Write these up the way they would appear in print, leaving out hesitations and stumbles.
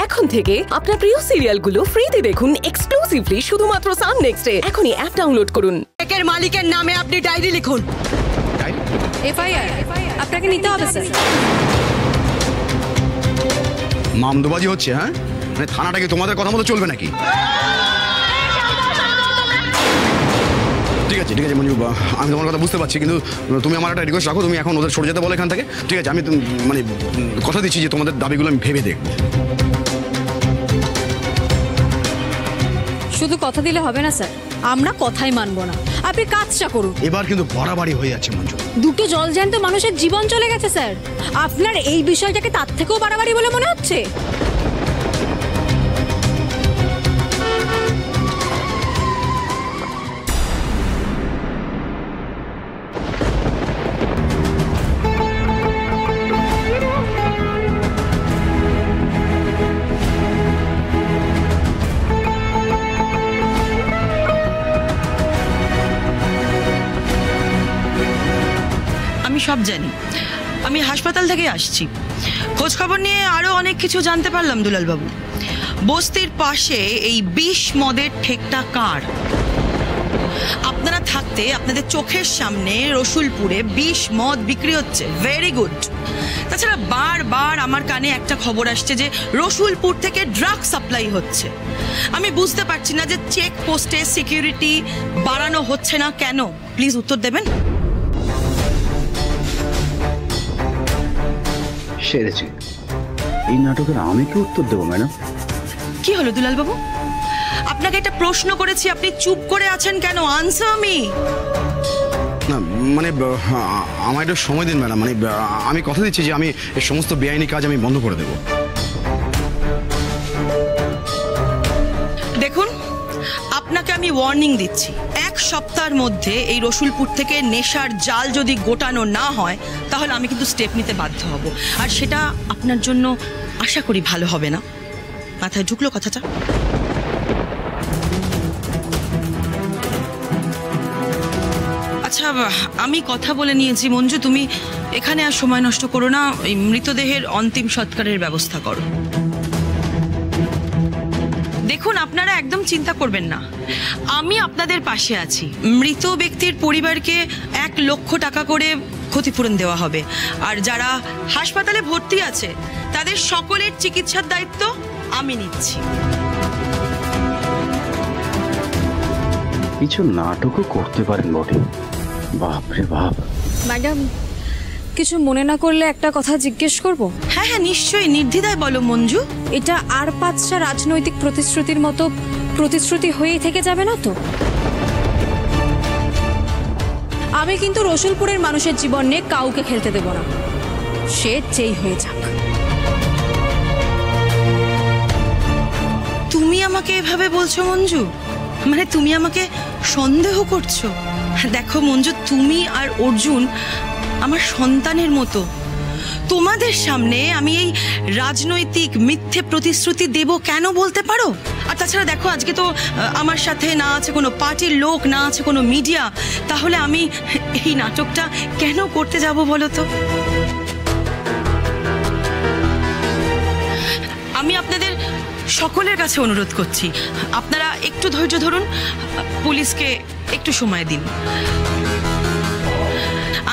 এখন থেকে আপনার প্রিয় সিরিয়ালগুলো ফ্রিতে দেখুন এক্সক্লুসিভলি শুধুমাত্র সান নেক্সটে। এখনই অ্যাপ ডাউনলোড করুন। চেকের মালিকের নামে আপনি ডায়েরি লিখুন। এফআইআর আপনাকে নিতে হবে স্যার। মামদোবাজি হচ্ছে, হ্যাঁ? মানে থানাটাকে তোমাদের কথা মতো চলবে নাকি? ঠিক আছে ঠিক আছে মঞ্জু, আমি তোমার কথা বুঝতে পারছি, কিন্তু তুমি আমার একটা রিকোয়েস্ট রাখো, তুমি এখন ওদের সরে যেতে বলো এখান থেকে। ঠিক আছে, আমি মানে কথা দিচ্ছি যে তোমাদের দাবিগুলো আমি ভেবে দেখবো। শুধু কথা দিলে হবে না স্যার, আমরা কথাই মানবো না। আপনি কাজটা করুন। এবার কিন্তু বাড়াবাড়ি হয়ে যাচ্ছে মঞ্জু। দুটো জলজ্যান্ত মানুষের জীবন চলে গেছে স্যার, আপনার এই বিষয়টাকে তার থেকেও বাড়াবাড়ি বলে মনে হচ্ছে? আমি সব জানি, আমি হাসপাতাল থেকে আসছি। খোঁজ খবর নিয়ে আরো অনেক কিছু জানতে পারলাম দুলালবাবু। বস্তির পাশে এই ২০ মদের ঠেকটা কার? আপনারা থাকতে আপনাদের চোখের সামনে রসুলপুরে ২০ মদ বিক্রি হচ্ছে। Very good. তাছাড়া বারবার আমার কানে একটা খবর আসছে যে রসুলপুর থেকে ড্রাগ সাপ্লাই হচ্ছে। আমি বুঝতে পারছি না যে চেক পোস্টে সিকিউরিটি বাড়ানো হচ্ছে না কেন। প্লিজ উত্তর দেবেন। সেরেছি, এই নাটকের আমি কি উত্তর দেবো ম্যাডাম? কি হলো দুলালবাবু, আপনাকে একটা প্রশ্ন করেছি, আপনি চুপ করে আছেন কেন? Answer me. না মানে আমার একটু সময় দিন ম্যাডাম, মানে আমি কথা দিচ্ছি যে আমি এই সমস্ত বেআইনি কাজ আমি বন্ধ করে দেবো। দেখুন, আপনাকে আমি ওয়ার্নিং দিচ্ছি, 1 সপ্তাহের মধ্যে এই রসুলপুর থেকে নেশার জাল যদি গোটানো না হয় তাহলে আমি কিন্তু স্টেপ নিতে বাধ্য হব, আর সেটা আপনার জন্য আশা করি ভালো হবে না। মাথায় ঢুকলো কথাটা? আচ্ছা, আমি কথা বলে নিয়েছি মঞ্জু, তুমি এখানে আর সময় নষ্ট করো না, এই মৃতদেহের অন্তিম সৎকারের ব্যবস্থা করো। দেখুন, আপনারা একদম চিন্তা করবেন না, আমি আপনাদের পাশে আছি। মৃত ব্যক্তির পরিবারকে 1 লক্ষ টাকা করে ক্ষতিপূরণ দেওয়া হবে, আর যারা হাসপাতালে ভর্তি আছে তাদের সকলের চিকিৎসার দায়িত্ব আমি নিচ্ছি। কিছু নাটকও করতে পারেন বটে, বাপরে বাপ। ম্যাডাম, কিছু মনে না করলে একটা কথা জিজ্ঞেস করব? হ্যাঁ হ্যাঁ, নিশ্চয়ই, নির্দ্বিধায় বলো মঞ্জু। এটা আর 5টা রাজনৈতিক প্রতিশ্রুতির মতো প্রতিশ্রুতি হয়েই থেকে যাবে না তো? আমি কিন্তু রসুলপুরের মানুষের জীবন নিয়ে কাউকে খেলতে দেব না, সে যেই হয়ে যাক। তুমি আমাকে এভাবে বলছো মঞ্জু? মানে তুমি আমাকে সন্দেহ করছো? দেখো মঞ্জু, তুমি আর অর্জুন আমার সন্তানের মতো। তোমাদের সামনে আমি এই রাজনৈতিক মিথ্যে প্রতিশ্রুতি দেব কেন বলতে পারো? আর তাছাড়া দেখো, আজকে তো আমার সাথে না আছে কোনো পার্টির লোক, না আছে কোনো মিডিয়া, তাহলে আমি এই নাটকটা কেন করতে যাব বলো তো? আমি আপনাদের সকলের কাছে অনুরোধ করছি, আপনারা একটু ধৈর্য ধরুন, পুলিশকে একটু সময় দিন।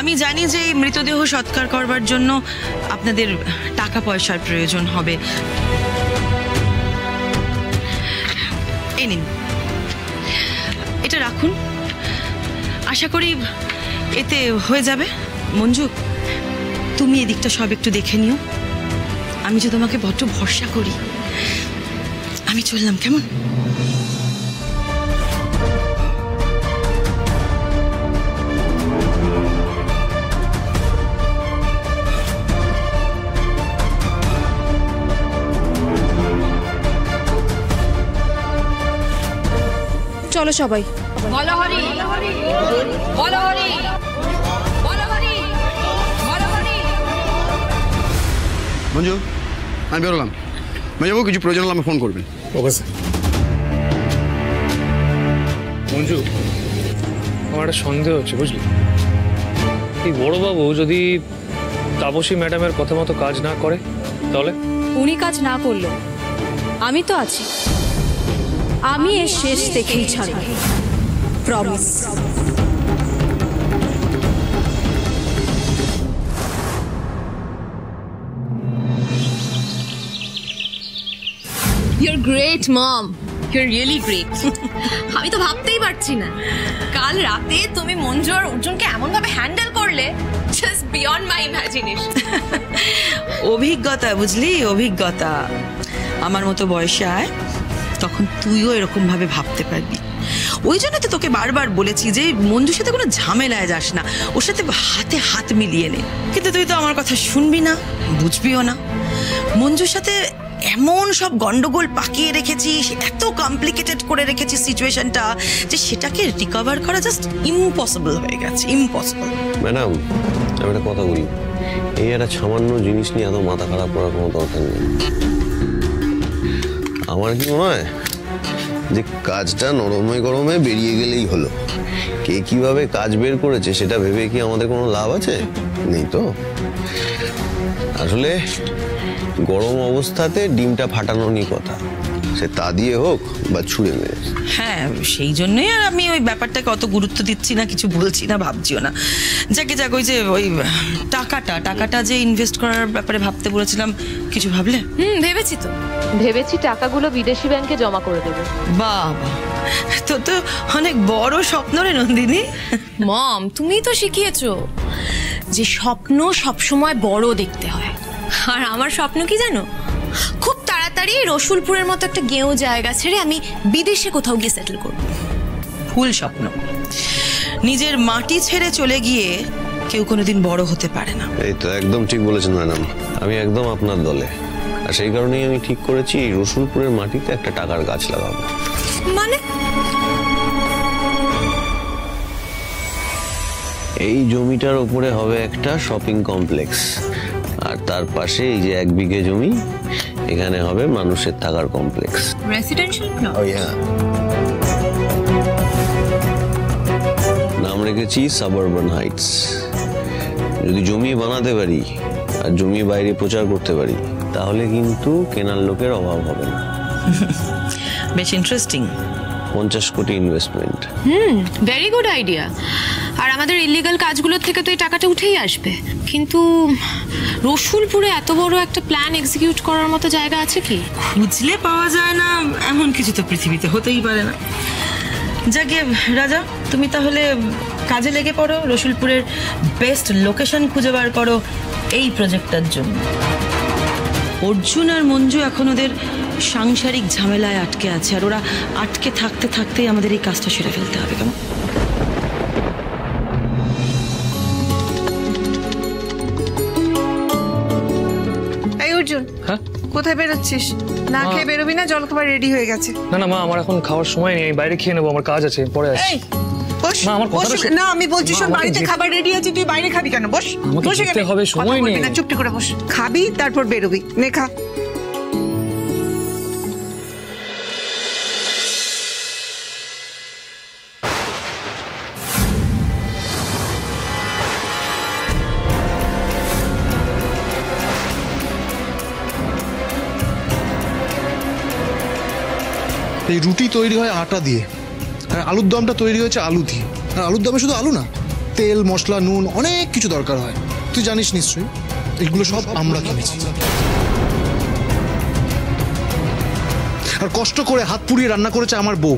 আমি জানি যে মৃতদেহ সৎকার করবার জন্য আপনাদের টাকা পয়সার প্রয়োজন হবে। এই নিন, এটা রাখুন, আশা করি এতে হয়ে যাবে। মঞ্জু, তুমি এদিকটা সব একটু দেখে নিও। আমি যে তোমাকে বড্ড ভরসা করি। আমি চললাম, কেমন? চলো সবাই। বলো হরি, বলো হরি, বলো হরি, বলো হরি। মঞ্জু, আমি বেরোলাম। মেজাবু, কিছু প্রয়োজন হলে আমি ফোন করবেন। Okay sir. মঞ্জু, আমার একটা সন্দেহ হচ্ছে বুঝলি। এই বড়বাবু যদি তাপসী ম্যাডামের কথা মতো কাজ না করে তাহলে? উনি কাজ না করলো আমি তো আছি, আমি এর শেষ দেখেই ছাড়ব, promise. You're great, Mom. You're really great. আমি তো ভাবতেই পারছি না কাল রাতে তুমি মঞ্জু আর অর্জুনকে এমন ভাবে হ্যান্ডেল করলে, জাস্ট বিয়ন্ড মাই ইমাজিনেশন। অভিজ্ঞতা, বুঝলি, অভিজ্ঞতা। আমার মতো বয়সে আয়, তখন তুইও এরকম ভাবে ভাবতে পারবি। ওই জন্য তো তোকে বারবার বলেছি যে মঞ্জুর সাথে কোনো ঝামেলায় যাস না, ওর সাথে হাতে হাত মিলিয়ে নে। কিন্তু তুই তো আমার কথা শুনবি না, বুঝবিও না। মঞ্জুর সাথে এমন সব গন্ডগোল পাকিয়ে রেখেছিস, এত কমপ্লিকেটেড করে রেখেছিস সিচুয়েশনটা, যে সেটাকে রিকভার করা জাস্ট ইম্পসিবল হয়ে গেছে, ইম্পসিবল। ম্যাডাম, আমি একটা কথা বলি, এই একটা সামান্য জিনিস নিয়ে এত মাথা খারাপ করার কোনো দরকার নেই। আমার কি মনে হয় যে কাজটা নরমে গরমে বেরিয়ে গেলেই হলো। কে কিভাবে কাজ বের করেছে সেটা ভেবে কি আমাদের কোনো লাভ আছে? নেই তো। আসলে গরম অবস্থাতে ডিমটা ফাটানো নিয়ে কথা, সে তা দিয়ে হোক বা ছুঁড়ে মেরে। হ্যাঁ, সেই জন্যই আর আমি ওই ব্যাপারটাকে অত গুরুত্ব দিচ্ছি না, কিছু বলছি না, ভাবছিও না। যাকে যাক, ওই যে ওই টাকাটা যে ইনভেস্ট করার ব্যাপারে ভাবতে বলেছিলাম, কিছু ভাবলে? ভেবেছি তো, ভেবেছি টাকাগুলো বিদেশি ব্যাংকে জমা করে দেবো। বাবা, তো তো অনেক বড় স্বপ্ন রে নন্দিনী। মম তুমিই তো শিখিয়েছো যে স্বপ্ন সবসময় বড় দেখতে হয়। আর আমার স্বপ্ন কি জানো? খুব তাড়াতাড়ি রসুলপুরের মতো একটা গেঁয়ো জায়গা ছেড়ে আমি বিদেশে কোথাও গিয়ে সেটেল করব। ভুল স্বপ্ন। নিজের মাটি ছেড়ে চলে গিয়ে কেউ কোনোদিন বড় হতে পারে না। এই তো একদম ঠিক বলেছেন ম্যাডাম, আমি একদম আপনার দলে। আর সেই কারণেই আমি ঠিক করেছি এই রসুলপুরের মাটিতে একটা টাকার গাছ লাগাবো। মানে? এই জমিটার উপরে হবে একটা শপিং কমপ্লেক্স, আর তার পাশে এই যে 1 বিঘে জমি, এখানে হবে মানুষের থাকার কমপ্লেক্স, রেসিডেন্সিয়াল প্লট। নাম রেখেছি সাবারবান হাইটস। যদি জমি বানাতে পারি আর জমি বাইরে প্রচার করতে পারি, তাহলে কিন্তু কেনার লোকের অভাব হবে না। বেশ ইন্টারেস্টিং। 50 কোটি ইনভেস্টমেন্ট। Very good idea. আর আমাদের ইলিগাল কাজগুলোর থেকে তো এই টাকাটা উঠেই আসবে। কিন্তু রসুলপুরে এত বড় একটা প্ল্যান এক্সিকিউট করার মতো জায়গা আছে কি? খুঁজলে পাওয়া যায় না এমন কিছু তো পৃথিবীতে হতেই পারে না। যাকে রাজা, তুমি তাহলে কাজে লেগে পড়ো, রসুলপুরের বেস্ট লোকেশন খুঁজে বার করো এই প্রজেক্টটার জন্য। অর্জুন আর মঞ্জু এখন ওদের সাংসারিক ঝামেলায় আটকে আছে, আর ওরা আটকে থাকতে থাকতেই আমাদের এই কাজটা সেরে ফেলতে হবে। কেমন? এই অর্জুন, হ্যাঁ কোথায় বেরোচ্ছিস? না খেয়ে বেরোবি না? জলখাবার রেডি হয়ে গেছে। না না মা, আমার এখন খাওয়ার সময় নেই, বাইরে খেয়ে নেবো, আমার কাজ আছে, পরে আসছি। মা, আমার কথাটা শোন। না, আমি বলছি শোন, বাড়িতে খাবার রেডি আছে, তুই বাইরে খাবি কেন? বস, বসে যেতে হবে, সময় নেই। চুপটি করে বস, খাবি তারপর বেরোবি। নে খা। এই রুটি তৈরি হয় আটা দিয়ে, আর আলুর দমটা তৈরি হয়েছে আলু দিয়ে। আর আলুর দমে শুধু আলু না, তেল, মশলা, নুন, অনেক কিছু দরকার হয়। তুই জানিস নিশ্চয়ই, এগুলো সব আমরা কিনেছি। আর কষ্ট করে হাত পুড়িয়ে রান্না করেছে আমার বউ।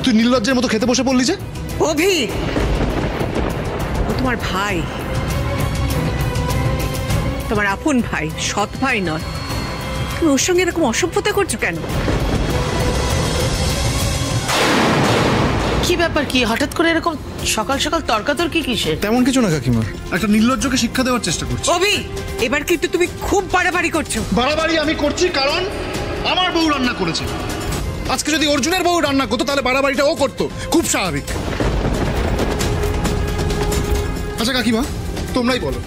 তুই নির্লজ্জের মতো খেতে বসে পড়লি যে। অভি, ও তোমার ভাই, তোমার আপন ভাই, সৎ ভাই নয়। তুমি ওর সঙ্গে এরকম অসভ্যতা করছো কেন? কি ব্যাপার? কি হঠাৎ করে এরকম সকাল সকাল তর্কাতর্কি কিসের? তেমন কিছু না কাকিমা, একটা নির্লজ্জকে শিক্ষা দেওয়ার চেষ্টা করছি। অভি, এবার কিন্তু তুমি খুব বাড়াবাড়ি করছো। বাড়াবাড়ি আমি করছি কারণ আমার বউ রান্না করেছে। আজকে যদি অর্জুনের বউ রান্না করতো তাহলে বাড়াবাড়িটা ও করতো, খুব স্বাভাবিক। আচ্ছা কাকিমা, তোমরাই বলো,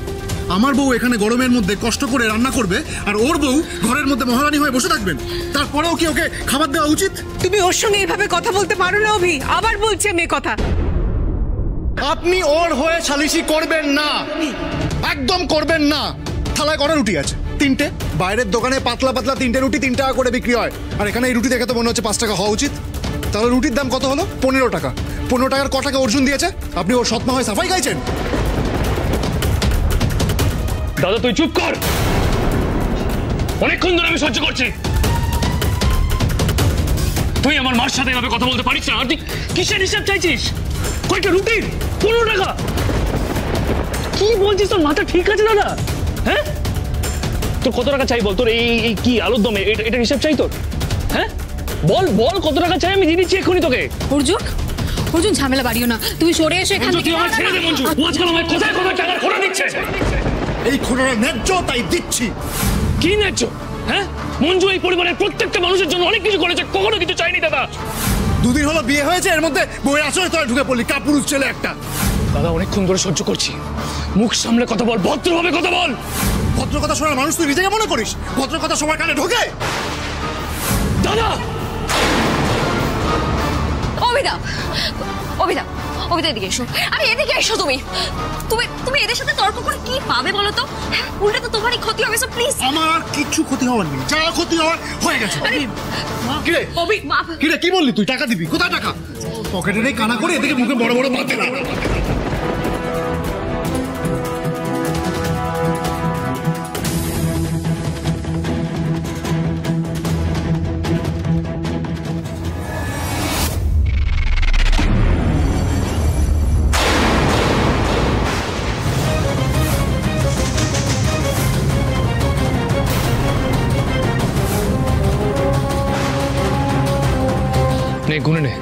আমার বউ এখানে গরমের মধ্যে কষ্ট করে রান্না করবে, আর ওর বউ ঘরের মধ্যে মহারানী হয়ে বসে থাকবেন, তারপরেও কি ওকে খাবার দেওয়া উচিত? তুমি ওর সঙ্গে এইভাবে কথা বলতে পারো না অভি। আবার বলছি আমি কথা, আপনি ওর হয়ে সালিশি করবেন না, একদম করবেন না। থালায় কটা রুটি আছে? 3টে, বাইরের দোকানে পাতলা পাতলা 3টে রুটি 3 টাকা করে বিক্রি হয়, আর এখানে এই রুটি দেখে তো মনে হচ্ছে 5 টাকা হওয়া উচিত। তাহলে রুটির দাম কত হলো? 15 টাকা। 15 টাকার ক টাকা অর্জুন দিয়েছে? আপনি ওর সৎমা হয়ে সাফাই গাইছেন? দাদা তুই চুপ কর, অনেকক্ষণ ধরে আমি সহ্য করছি। তুই আমার মার সাথে এভাবে কথা বলতে পারিস না। আর তুই কিসের হিসাব চাইছিস? কয়টা রুটির 15 টাকা? কি বলছিস? তোর মাথা ঠিক আছে দাদা? হ্যাঁ, তোর কত টাকা চাই বল? তোর এই কি আলুর দমে এটা হিসাব চাই তোর? হ্যাঁ বল বল, কত টাকা চাই? আমি দিয়ে দিচ্ছি এক্ষুনি তোকে। অর্জুন, অর্জুন ঝামেলা বাড়িও না, তুমি সরে এসে এখান থেকে। তুই আমার ছেড়ে দে মঞ্জু, ও আজকাল আমায় কোথায় কোথায় টাকার খোঁড়া দিচ্ছে। এই খোঁড়াটা ন্যায্য, তাই দিচ্ছি। কি ন্যায্য? হ্যাঁ মঞ্জু এই পরিবারের প্রত্যেকটা মানুষের জন্য অনেক কিছু করেছে, কখনো কিছু চাইনি দাদা। 2 দিন হলো বিয়ে হয়েছে, এর মধ্যে বউয়ের আসলে তোরা ঢুকে পড়লি, কাপুরুষ ছেলে একটা। দাদা অনেকক্ষণ ধরে সহ্য করছি, মুখ সামলে কথা বল, ভদ্রভাবে কথা বল। ভদ্র কথা শোনার মানুষ তুই নিজেকে মনে করিস? ভদ্র কথা সবার কানে ঢোকে? দাদা অবিদা, অবিদা, অবিদা এদিকে এসো। আরে এদিকে এসো। তুমি তুমি তুমি এদের সাথে তর্ক করে কি পাবে বলো তো? উল্টা তো তোমারই ক্ষতি হবে। So please. আমার আর কিছু ক্ষতি হওয়ার নেই, যা ক্ষতি হওয়ার হয়ে গেছে। কিরে কিরে কি বললি তুই? টাকা দিবি? কোথায় টাকা? পকেটে নেই, কানা করে এদিকে মুখে বড় বড় বাদ দে না। গুনে নে,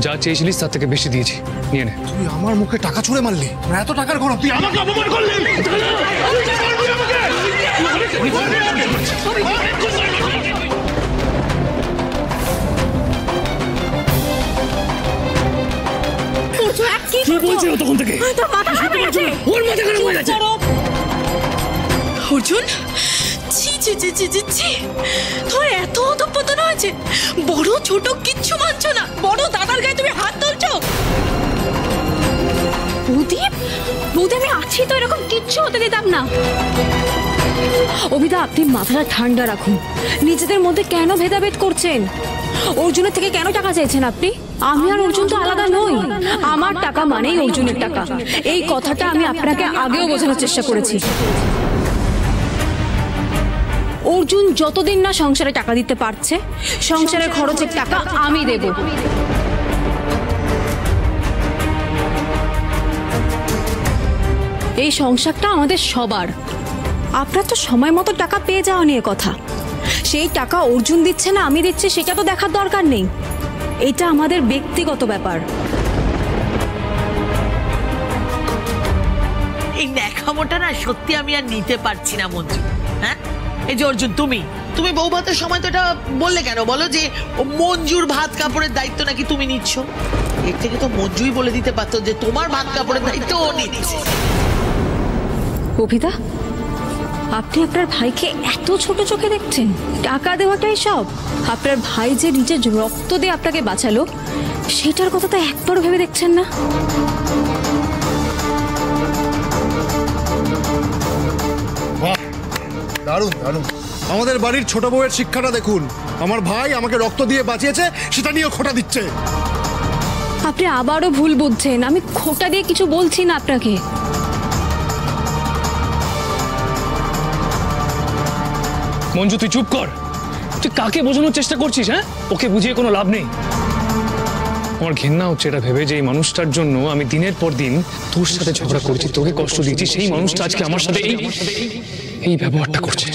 যা চেয়েছিলিস তার থেকে বেশি দিয়েছি, নিয়ে নে। তুই আমার মুখে টাকা ছুঁড়ে মারলি? এত টাকার গরম, তুই আমাকে অপমান করলি? কি বলছিস তখন থেকে? ওর মাথা খারাপ হয়ে গেছে। অর্জুন, ছি ছি ছি ছি ছি ছি, তোর এত অধঃপতন হয়েছে? বড় ছোট কিচ্ছু মানছো না, বড় দাদার গায়ে তুমি হাত তুলছো। বৌদি, বৌদি আমি আছি তো, এরকম কিচ্ছু হতে দিতাম না। অবিদা আপনি মাথাটা ঠান্ডা রাখুন, নিজেদের মধ্যে কেন ভেদাভেদ করছেন? অর্জুনের থেকে কেন টাকা চাইছেন আপনি? আমি আর অর্জুন তো আলাদা নই, আমার টাকা মানেই অর্জুনের টাকা। এই কথাটা আমি আপনাকে আগেও বোঝানোর চেষ্টা করেছি। অর্জুন যতদিন না সংসারে টাকা দিতে পারছে, সংসারের খরচের টাকা আমি দেব। এই সংসারটা আমাদের সবার। আপনার তো সময় মতো টাকা পেয়ে যাওয়া নিয়ে কথা, সেই টাকা অর্জুন দিচ্ছে না আমি দিচ্ছি সেটা তো দেখার দরকার নেই। এটা আমাদের ব্যক্তিগত ব্যাপার। এই ন্যাকামোটা না সত্যি আমি আর নিতে পারছি না মঞ্জু। হ্যাঁ এই যে অর্জুন, তুমি বউ ভাতের সময় তো এটা বললে কেন বলো যে মঞ্জুর ভাত কাপড়ের দায়িত্ব নাকি তুমি নিচ্ছ? এর থেকে তো মঞ্জুই বলে দিতে পারতো যে তোমার ভাত কাপড়ের দায়িত্ব ও নিচ্ছে। অভিদা, আপনি আপনার ভাইকে এত ছোট চোখে দেখছেন? টাকা দেওয়াটাই সব? আপনার ভাই যে নিজের রক্ত দিয়ে আপনাকে বাঁচালো, সেটার কথা তো একবারও ভেবে দেখছেন না? দারুণ দারুণ। আমাদের বাড়ির ছোট বউয়ের শিক্ষাটা দেখুন। আমার ভাই আমাকে রক্ত দিয়ে বাঁচিয়েছে, সেটা নিয়ে খোঁটা দিচ্ছে। আপনি আবারও ভুল বুঝছেন, আমি খোঁটা দিয়ে কিছু বলছি না আপনাকে। মঞ্জু তুই চুপ কর, তুই কাকে বোঝানোর চেষ্টা করছিস? হ্যাঁ ওকে বুঝিয়ে কোনো লাভ নেই। আমার ঘেন্না হচ্ছে এটা ভেবে যে এই মানুষটার জন্য আমি দিনের পর দিন তোর সাথে ঝগড়া করেছি, তোকে কষ্ট দিয়েছি, সেই মানুষটা আজকে আমার সাথে এই ব্যবহারটা করছে।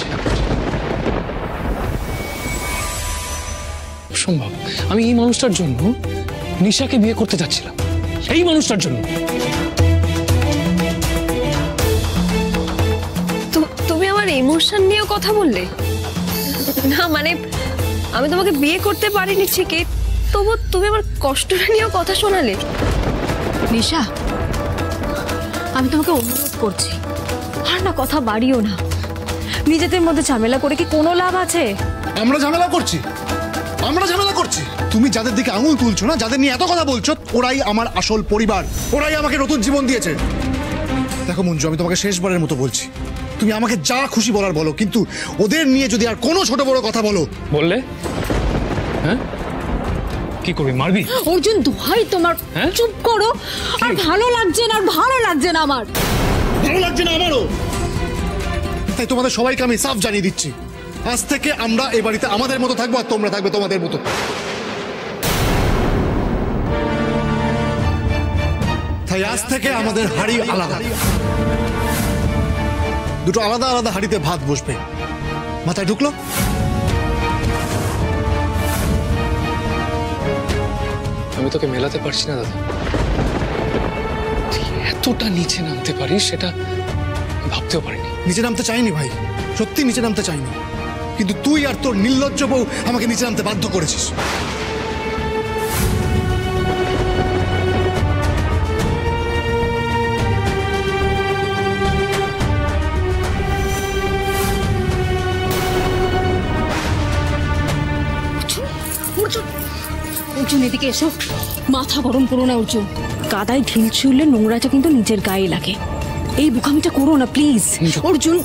সম্ভব আমি এই মানুষটার জন্য নিশাকে বিয়ে করতে যাচ্ছিলাম, এই মানুষটার জন্য। তুমি আমার ইমোশন নিয়েও কথা বললে না? মানে আমি তোমাকে বিয়ে করতে পারিনি ঠিকই, তবু তুমি আমার কষ্টটা নিয়েও কথা শোনালে। নিশা, আমি তোমাকে অনুরোধ করছি, আর না কথা বাড়িও না। নিজেদের মধ্যে ঝামেলা করে কি কোনো লাভ আছে? আমরা ঝামেলা করছি? আমরা ঝামেলা করছি? তুমি যাদের দিকে আঙুল তুলছো না, যাদের নিয়ে এত কথা বলছো, ওরাই আমার আসল পরিবার, ওরাই আমাকে নতুন জীবন দিয়েছে। দেখো মঞ্জু, আমি তোমাকে শেষবারের মতো বলছি, তুমি আমাকে যা খুশি বলার বলো, কিন্তু ওদের নিয়ে যদি আর কোনো ছোট বড় কথা বলো বললে হ্যাঁ কি করবি, মারবি? অর্জুন দোহাই তোমার, চুপ করো। আর ভালো লাগছে না, আর ভালো লাগছে না আমার, ভালো লাগছে না আমারও। তাই তোমাদের সবাইকে আমি সাফ জানিয়ে দিচ্ছি, আজ থেকে আমরা এই বাড়িতে আমাদের মতো থাকবো, আর তোমরা থাকবে তোমাদের মতো। তাই আজ থেকে আমাদের হাড়ি আলাদা, দুটো আলাদা আলাদা হাড়িতে ভাত বসবে। মাথায় ঢুকলো? আমি তোকে মেলাতে পারছি না দাদা, তুই এতটা নিচে নামতে পারিস সেটা ভাবতেও পারিনি। নিচে নামতে চাইনি ভাই, সত্যি নিচে নামতে চাইনি, কিন্তু তুই আর তোর নির্লজ্জ বউ আমাকে নিচে নামতে বাধ্য করেছিস। অর্জুন এদিকে এসো, মাথা গরম করো না অর্জুন। কাদায় ঢিল ছুঁড়লে নোংরাটা কিন্তু নিজের গায়ে লাগে, এই বোকামিটা করো না প্লিজ। অর্জুন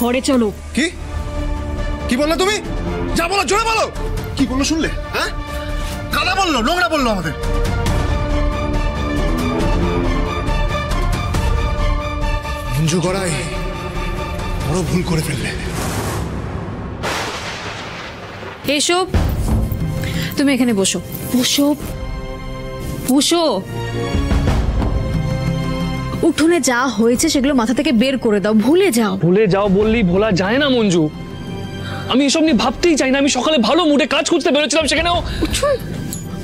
ঘরে চলো। কি কি বললে তুমি? যা বলো জোরে বলো। কি বললো শুনলে? হ্যাঁ, কাদা বললো, নোংরা বললো আমাদের। মঞ্জু গড়াই বড় ভুল করে ফেললে। এসো, তুমি এখানে বসো, বসো বসো। উঠোনে যা হয়েছে সেগুলো মাথা থেকে বের করে দাও, ভুলে যাও। ভুলে যাও বললেই ভোলা যায় না মঞ্জু, আমি এসব নিয়ে ভাবতেই চাই না। আমি সকালে ভালো মুডে কাজ করতে বেরোচ্ছিলাম, সেখানেও।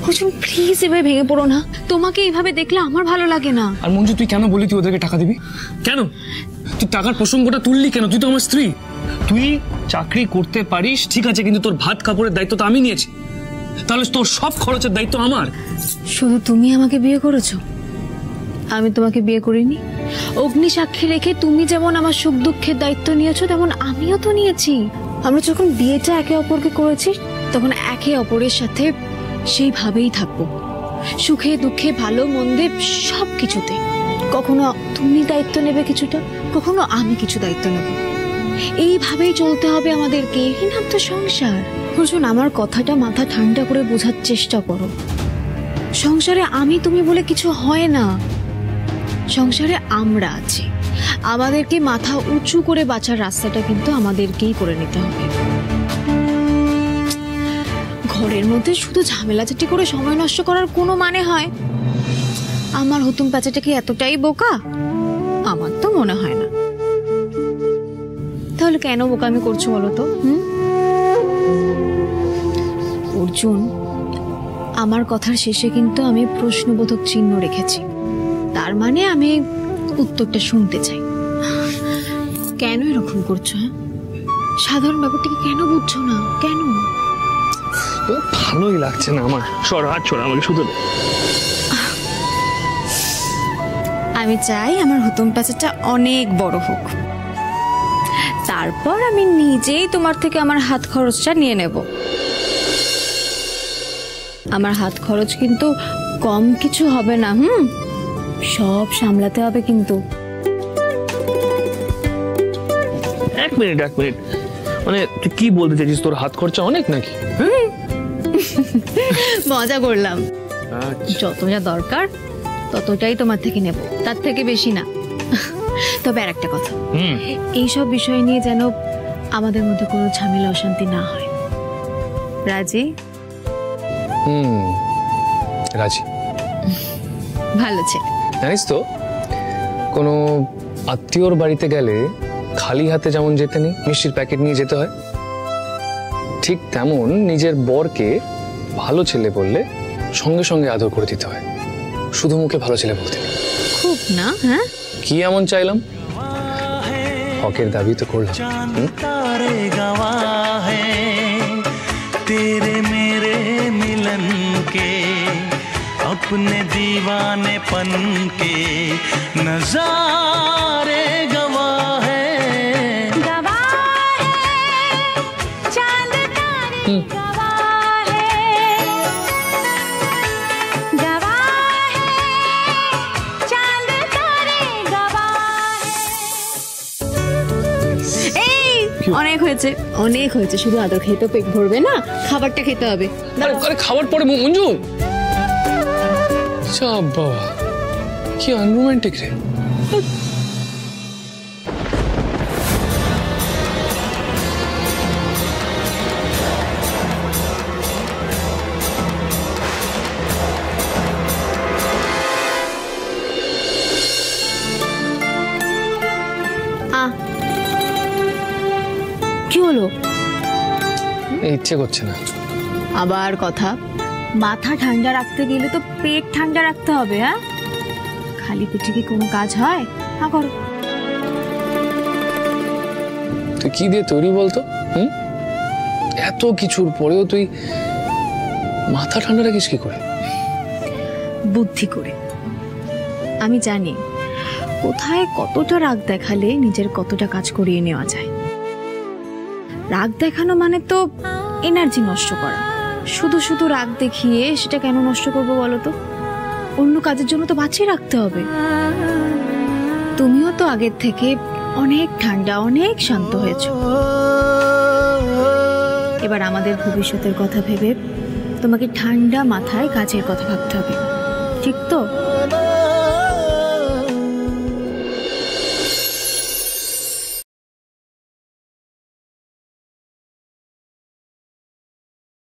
অর্জুন প্লিজ এভাবে ভেঙে পড়ো না, তোমাকে এইভাবে দেখলে আমার ভালো লাগে না। আর মঞ্জু তুই কেন বললি তুই ওদেরকে টাকা দিবি? কেন তুই টাকার প্রসঙ্গটা তুললি কেন? তুই তো আমার স্ত্রী, তুই চাকরি করতে পারিস ঠিক আছে, কিন্তু তোর ভাত কাপড়ের দায়িত্ব তো আমি নিয়েছি, তাহলে তোর সব খরচের দায়িত্ব আমার। শুধু তুমি আমাকে বিয়ে করেছো, আমি তোমাকে বিয়ে করিনি। অগ্নি সাক্ষী রেখে তুমি যেমন আমার সুখ দুঃখের দায়িত্ব নিয়েছো, তেমন আমিও তো নিয়েছি। আমরা যখন বিয়েটা একে অপরকে করেছি, তখন একে অপরের সাথে সেইভাবেই থাকবো, সুখে দুঃখে ভালো মন্দে সব কিছুতে। কখনো তুমি দায়িত্ব নেবে কিছুটা, কখনো আমি কিছু দায়িত্ব নেব, এইভাবেই চলতে হবে আমাদেরকে। এই নাম তো সংসার। অর্জুন আমার কথাটা মাথা ঠান্ডা করে বোঝার চেষ্টা করো। সংসারে আমি তুমি বলে কিছু হয় না, সংসারে আমরা আছি, আমাদেরকে মাথা উঁচু করে বাঁচার রাস্তাটা কিন্তু আমাদেরকেই করে নিতে হবে। ঘরের মধ্যে শুধু ঝামেলাঝাটি করে সময় নষ্ট করার কোনো মানে হয়? আমার হুতুম প্যাচাটা কি এতটাই বোকা? আমার তো মনে হয় না। তাহলে কেন বোকামি করছো বলো তো? অর্জুন, আমার কথার শেষে কিন্তু আমি প্রশ্নবোধক চিহ্ন রেখেছি, তার মানে আমি উত্তরটা শুনতে চাই। কেন এরকম করছো? হ্যাঁ, সাধারণ ব্যাপারটাকে কেন বুঝছো না? কেন? ভালোই লাগছে না আমার। সর, হাত ছড়া আমাকে শুধু। আমি চাই আমার হুতুম প্যাচাটা অনেক বড় হোক, তারপর আমি নিজেই তোমার থেকে আমার হাত খরচটা নিয়ে নেব। আমার হাত খরচ কিন্তু কম কিছু হবে না। সব সামলাতে হবে কিন্তু। এক মিনিট, মানে তুই কি বলতে চাইছিস? তোর হাত খরচা অনেক নাকি? মজা করলাম। যত যা দরকার ততটাই তোমার থেকে নেব, তার থেকে বেশি না। তবে আর একটা কথা, এইসব বিষয় নিয়ে যেন আমাদের মধ্যে কোনো ঝামেলা অশান্তি না হয়। রাজি? রাজি। ভালো ছেলে। জানিস তো, কোনো আত্মীয়র বাড়িতে গেলে খালি হাতে যেমন যেতে নেই, মিষ্টির প্যাকেট নিয়ে যেতে হয়, ঠিক তেমন নিজের বরকে ভালো ছেলে বললে সঙ্গে সঙ্গে আদর করে দিতে হয়, শুধু মুখে ভালো ছেলে বলতে নেই। খুব না? হ্যাঁ, কি এমন চাইলাম? হকের দাবি তো করলাম। तेरे मेरे मिलन के अपने दीवानेपन के नजारे गवाह है, चांद तारे गवाह है, चांद অনেক হয়েছে, অনেক হয়েছে। শুধু আদর খেয়ে তো পেট ভরবে না, খাবারটা খেতে হবে। আরে খাবার পরে মঞ্জু। বাবা কি আনরোমান্টিক রে। কি হলো? ইচ্ছে করছে না। আবার কথা, মাথা ঠান্ডা রাখতে গেলে তো পেট ঠান্ডা রাখতে হবে। হ্যাঁ, খালি পেটে কি কোনো কাজ হয়? হ্যাঁ করো। তুই কি দিয়ে তৈরি বলতো? এত কিছুর পরেও তুই মাথা ঠান্ডা রাখিস কি করে? বুদ্ধি করে। আমি জানি কোথায় কতটা রাগ দেখালে নিজের কতটা কাজ করিয়ে নেওয়া যায়। রাগ দেখানো মানে তো এনার্জি নষ্ট করা। শুধু শুধু রাগ দেখিয়ে সেটা কেন নষ্ট করবো বলো তো? অন্য কাজের জন্য তো বাঁচিয়ে রাখতে হবে। তুমিও তো আগের থেকে অনেক ঠান্ডা, অনেক শান্ত হয়েছো। এবার আমাদের ভবিষ্যতের কথা ভেবে তোমাকে ঠান্ডা মাথায় কাজের কথা ভাবতে হবে, ঠিক তো?